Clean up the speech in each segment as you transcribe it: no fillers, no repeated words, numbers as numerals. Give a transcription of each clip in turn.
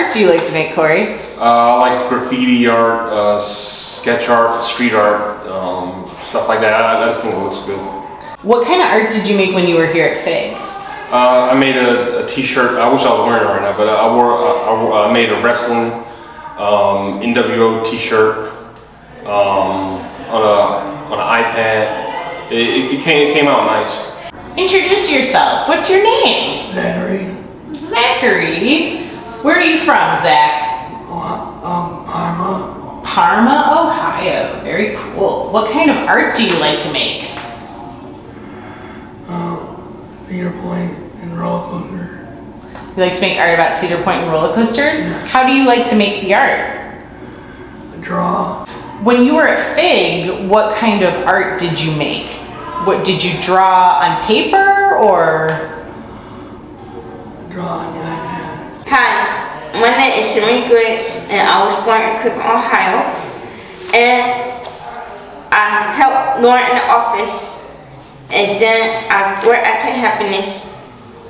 art do you like to make, Corey? I like graffiti art, sketch art, street art, stuff like that. I just think it looks good. What kind of art did you make when you were here at FIG? I made a t-shirt. I wish I was wearing it right now, but I made a wrestling NWO t-shirt on an iPad. It came out nice. Introduce yourself. What's your name? Zachary. Zachary. Where are you from, Zach? Parma. Parma, Ohio. Very cool. What kind of art do you like to make? Cedar Point and roller coaster. You like to make art about Cedar Point and roller coasters? Yeah. How do you like to make the art? Draw. When you were at FIG, what kind of art did you make? What did you draw on paper or? Draw on the iPad. Hi, my name is Shereen Griggs, and I was born in Cleveland, Ohio. And I helped Lauren in the office, and then I worked at Tech Happiness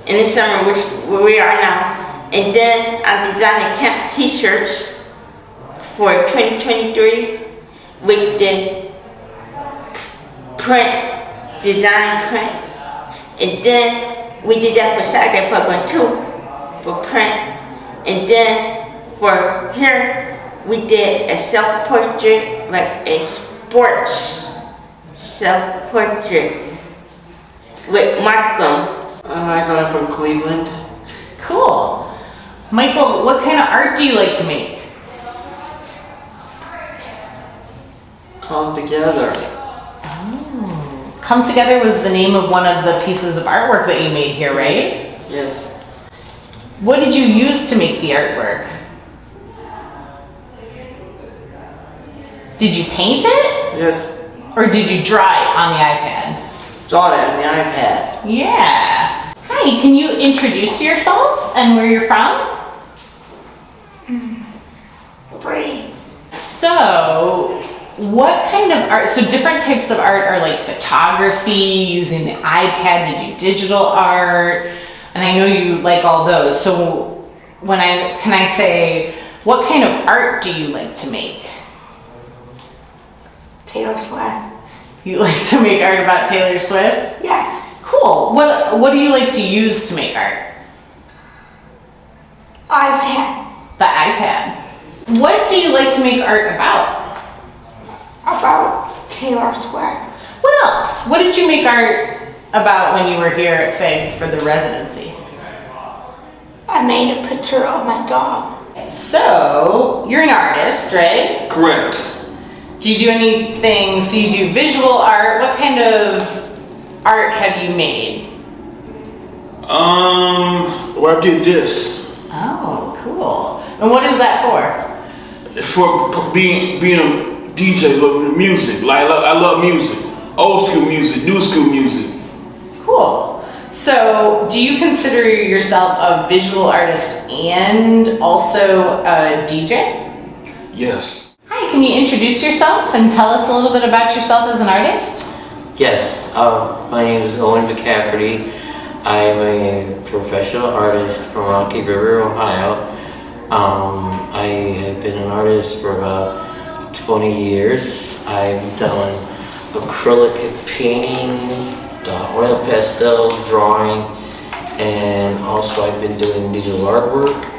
in the summer, which where we are now. And then I designed the camp T-shirts for 2023 with the design print. And then we did that for Saturday program too, for print. And then for here, we did a self-portrait, like a sports self-portrait with Michael. I'm from Cleveland. Cool. Michael, what kind of art do you like to make? Come Together. Oh. Come Together was the name of one of the pieces of artwork that you made here, right? Yes. What did you use to make the artwork? Did you paint it? Yes. Or did you draw it on the iPad? Draw it on the iPad. Yeah. Hi, can you introduce yourself and where you're from? Free. So, what kind of art, so different types of art are like photography, using the iPad, did you digital art? And I know you like all those. So can I say, what kind of art do you like to make? Taylor Swift. You like to make art about Taylor Swift? Yeah. Cool. What do you like to use to make art? iPad. The iPad. What do you like to make art about? About Taylor Swift. What else? What did you make art about when you were here at FIG for the residency? I made a picture of my dog. So, you're an artist, right? Correct. Do you do anything, so you do visual art, what kind of art have you made? Well, I did this. Oh, cool. And what is that for? It's for being a DJ, but music. Like I love music. Old school music, new school music. Cool. So, do you consider yourself a visual artist and also a DJ? Yes. Hi, can you introduce yourself and tell us a little bit about yourself as an artist? Yes, my name is Owen McCafferty. I am a professional artist from Rocky River, Ohio. I have been an artist for about 20 years. I've done acrylic painting, oil pastel, drawing, and also I've been doing digital artwork.